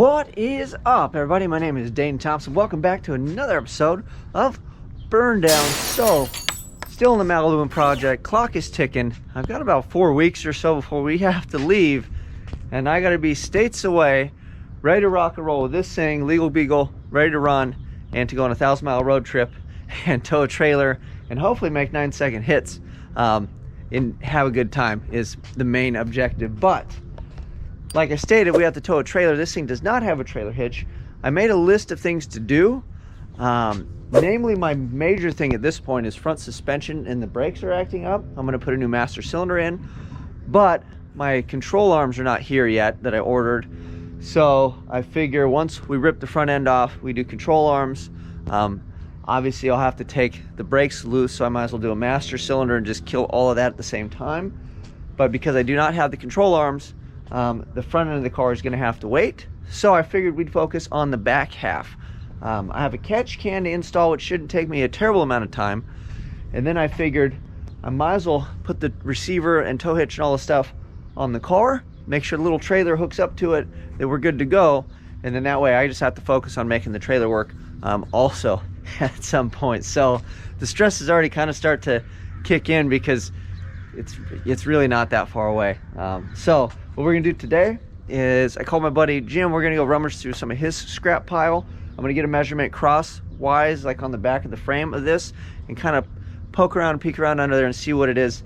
What is up, everybody? My name is Dane Thompson. Welcome back to another episode of Burndown. So, still in the Malibu project. Clock is ticking. I've got about 4 weeks or so before we have to leave, and I got to be states away, ready to rock and roll with this thing, legal beagle, ready to run, and to go on a 1,000-mile road trip and tow a trailer and hopefully make 9-second hits and have a good time is the main objective. But like I stated, we have to tow a trailer. This thing does not have a trailer hitch. I made a list of things to do. Namely, my major thing at this point is front suspension, and the brakes are acting up. I'm going to put a new master cylinder in, but my control arms are not here yet that I ordered. So I figure once we rip the front end off, we do control arms. Obviously, I'll have to take the brakes loose, so I might as well do a master cylinder and just kill all of that at the same time. But because I do not have the control arms, the front end of the car is going to have to wait, so I figured we'd focus on the back half. I have a catch can to install, which shouldn't take me a terrible amount of time, and then I figured I might as well put the receiver and tow hitch and all the stuff on the car, make sure the little trailer hooks up to it, that we're good to go, and then that way I just have to focus on making the trailer work also at some point. So the stress is already kind of start to kick in because it's really not that far away. So what we're gonna do today is I called my buddy Jim. We're gonna go rummage through some of his scrap pile. I'm gonna get a measurement crosswise, like on the back of the frame of this, and kind of poke around and peek around under there and see what it is,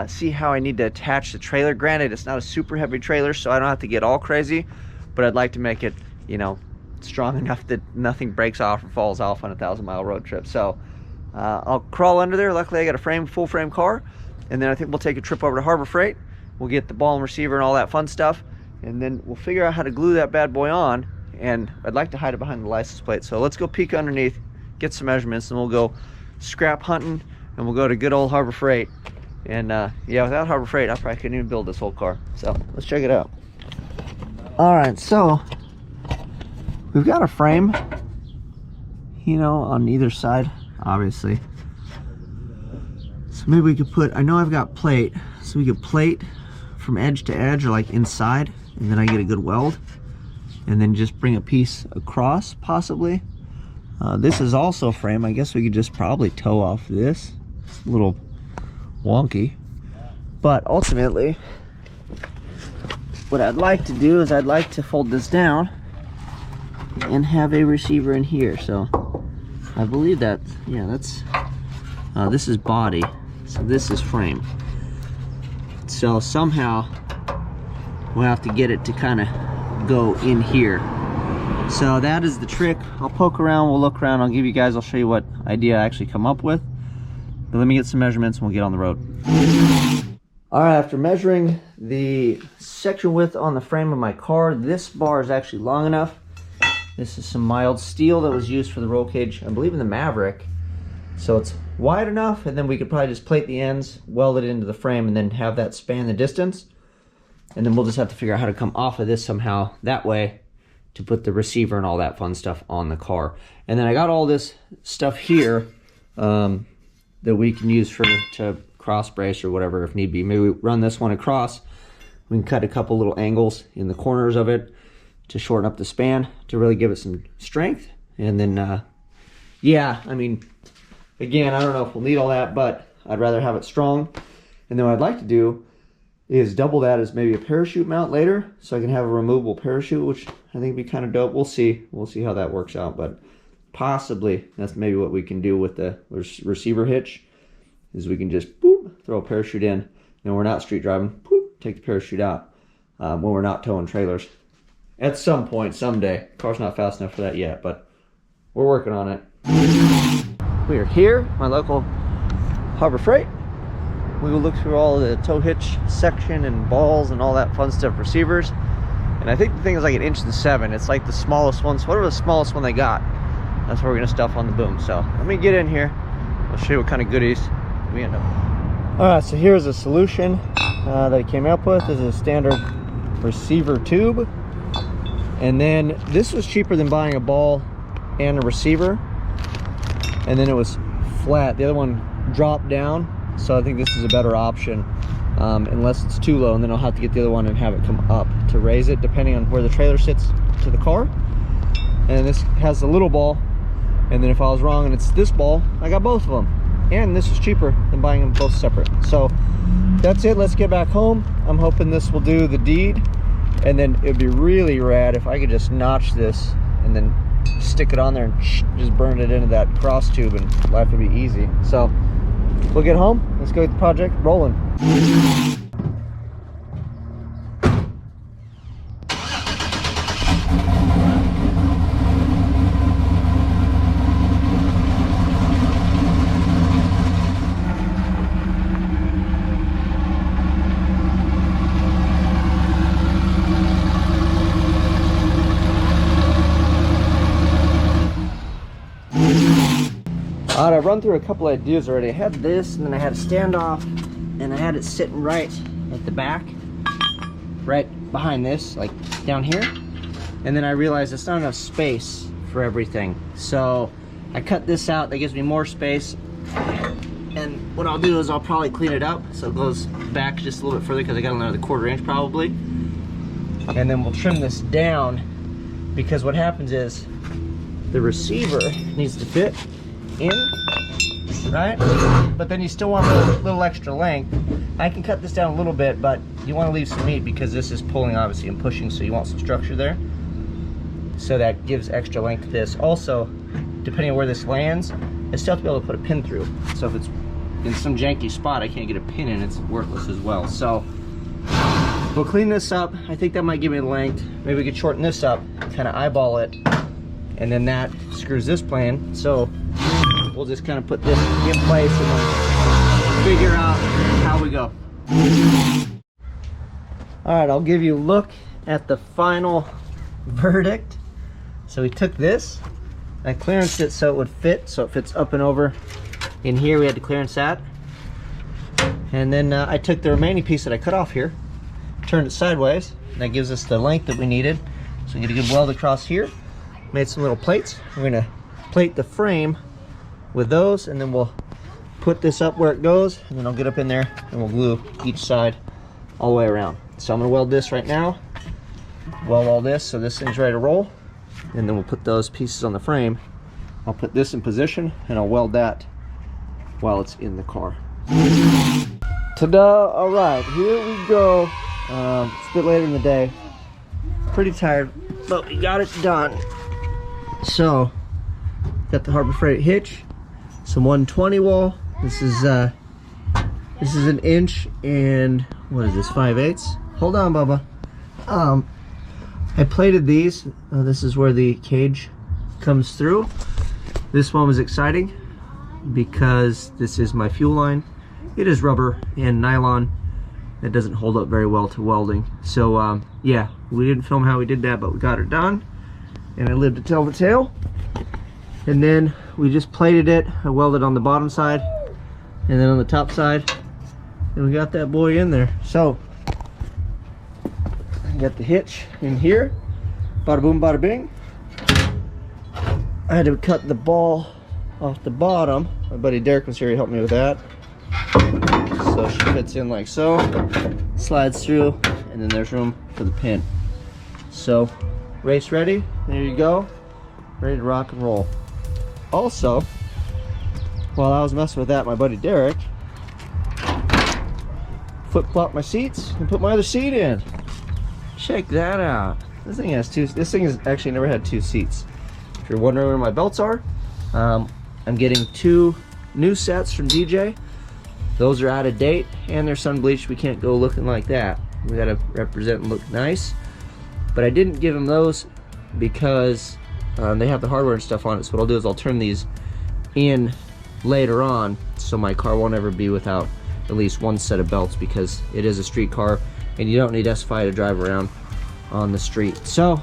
see how I need to attach the trailer. Granted, it's not a super heavy trailer, so I don't have to get all crazy, but I'd like to make it, you know, strong enough that nothing breaks off or falls off on a 1,000-mile road trip. So I'll crawl under there. Luckily I got a full frame car, and then I think we'll take a trip over to Harbor Freight. We'll get the ball and receiver and all that fun stuff, and then we'll figure out how to glue that bad boy on, and I'd like to hide it behind the license plate. So let's go peek underneath, get some measurements, and we'll go scrap hunting, and we'll go to good old Harbor Freight. And yeah, without Harbor Freight I probably couldn't even build this whole car. So let's check it out. All right, so we've got a frame, you know, on either side, obviously. So maybe we could put, I know I've got plate, so we could plate from edge to edge, or like inside, and then I get a good weld, and then just bring a piece across, possibly. This is also frame. I guess we could just probably tow off this. It's a little wonky, but ultimately what I'd like to do is I'd like to fold this down and have a receiver in here. So I believe that, yeah, that's this is body, so this is frame. So somehow we'll have to get it to kind of go in here. So that is the trick. I'll poke around, we'll look around, I'll show you what idea I actually come up with. But let me get some measurements and we'll get on the road. All right, after measuring the section width on the frame of my car, this bar is actually long enough. This is some mild steel that was used for the roll cage, I believe, in the Maverick. So it's wide enough, and then we could probably just plate the ends, weld it into the frame, and then have that span the distance. And then we'll just have to figure out how to come off of this somehow that way to put the receiver and all that fun stuff on the car. And then I got all this stuff here that we can use to cross brace or whatever if need be. Maybe we run this one across. We can cut a couple little angles in the corners of it to shorten up the span to really give it some strength. And then yeah, I mean, again, I don't know if we'll need all that, but I'd rather have it strong. And then what I'd like to do is double that as maybe a parachute mount later, so I can have a removable parachute, which I think would be kind of dope. We'll see how that works out, but possibly that's maybe what we can do with the receiver hitch, is we can just boop, throw a parachute in, and we're not street driving, boop, take the parachute out when we're not towing trailers. At some point, someday. Car's not fast enough for that yet, but we're working on it. We are here, my local Harbor Freight. We will look through all the tow hitch section and balls and all that fun stuff, receivers. And I think the thing is like 1.7 inches. It's like the smallest one, so whatever the smallest one they got, that's what we're gonna stuff on the boom. So let me get in here. I'll show you what kind of goodies we end up with. All right, so here's a solution that I came up with. This is a standard receiver tube. And then this was cheaper than buying a ball and a receiver. And then it was flat. The other one dropped down. So I think this is a better option, unless it's too low, and then I'll have to get the other one and have it come up to raise it, depending on where the trailer sits to the car. And this has the little ball, and then if I was wrong and it's this ball, I got both of them. And this is cheaper than buying them both separate. So that's it. Let's get back home. I'm hoping this will do the deed, and then it'd be really rad if I could just notch this and then stick it on there and just burn it into that cross tube, and life would be easy. So we'll get home. Let's go get the project rolling. Alright, I've run through a couple ideas already. I had this, and then I had a standoff, and I had it sitting right at the back, right behind this, like down here. And then I realized it's not enough space for everything. So I cut this out. That gives me more space. And what I'll do is I'll probably clean it up so it goes back just a little bit further, because I got another 1/4 inch probably. And then we'll trim this down, because what happens is the receiver needs to fit in, right? But then you still want a little extra length. I can cut this down a little bit, but you want to leave some meat, because this is pulling obviously and pushing, so you want some structure there. So that gives extra length to this. Also, depending on where this lands, I still have to be able to put a pin through. So if it's in some janky spot I can't get a pin in, it's worthless as well. So we'll clean this up. I think that might give me the length. Maybe we could shorten this up, kind of eyeball it, and then that screws this plane. So we'll just kind of put this in place and then figure out how we go. All right, I'll give you a look at the final verdict. So we took this, I clearanced it so it would fit, so it fits up and over. In here we had to clearance that. And then I took the remaining piece that I cut off here, turned it sideways, and that gives us the length that we needed. So we get a good weld across here. Made some little plates. We're gonna plate the frame with those, and then we'll put this up where it goes, and then I'll get up in there and we'll glue each side all the way around. So I'm gonna weld this right now, weld all this so this thing's ready to roll, and then we'll put those pieces on the frame. I'll put this in position and I'll weld that while it's in the car. Ta-da! All right, here we go. It's a bit later in the day. Pretty tired, but we got it done. So, got the Harbor Freight hitch, some 120 wall. This is an inch and what is this, 5/8? Hold on, Bubba. I plated these. This is where the cage comes through. This one was exciting because this is my fuel line. It is rubber and nylon. That doesn't hold up very well to welding. So yeah, we didn't film how we did that, but we got it done. And I lived to tell the tale. And then we just plated it. I welded on the bottom side and then on the top side. And we got that boy in there. So I got the hitch in here. Bada boom, bada bing. I had to cut the ball off the bottom. My buddy Derek was here, he helped me with that. So she fits in like so, slides through, and then there's room for the pin. So, race ready, there you go, ready to rock and roll. Also, while I was messing with that, my buddy Derek flip-flopped my seats and put my other seat in. Check that out. This thing has two, this thing has actually never had two seats. If you're wondering where my belts are, I'm getting 2 new sets from DJ. Those are out of date and they're sun bleached. We can't go looking like that. We gotta represent and look nice. But I didn't give them those because they have the hardware and stuff on it. So what I'll do is I'll turn these in later on so my car won't ever be without at least 1 set of belts, because it is a street car and you don't need SFI to drive around on the street. So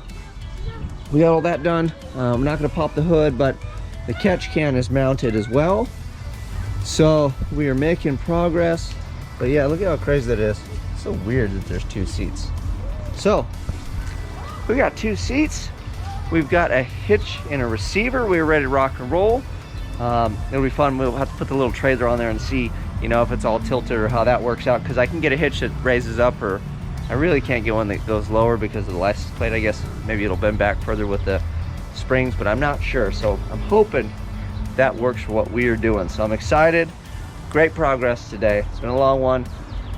we got all that done. I'm not gonna pop the hood, but the catch can is mounted as well. So we are making progress. But yeah, look at how crazy that is. It's so weird that there's 2 seats. So we got 2 seats. We've got a hitch and a receiver. We're ready to rock and roll. It'll be fun. We'll have to put the little trailer on there and see, you know, if it's all tilted or how that works out, because I can get a hitch that raises up or I really can't get one that goes lower because of the license plate. I guess maybe it'll bend back further with the springs, but I'm not sure. So I'm hoping that works for what we are doing. So I'm excited. Great progress today. It's been a long one.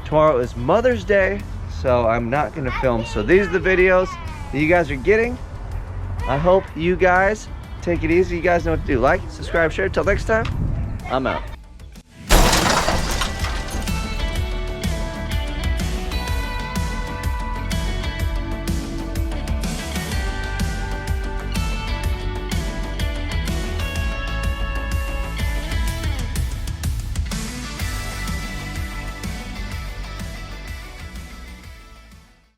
Tomorrow is Mother's Day, so I'm not going to film. So these are the videos that you guys are getting. I hope you guys take it easy. You guys know what to do. Like, subscribe, share. Till next time, I'm out.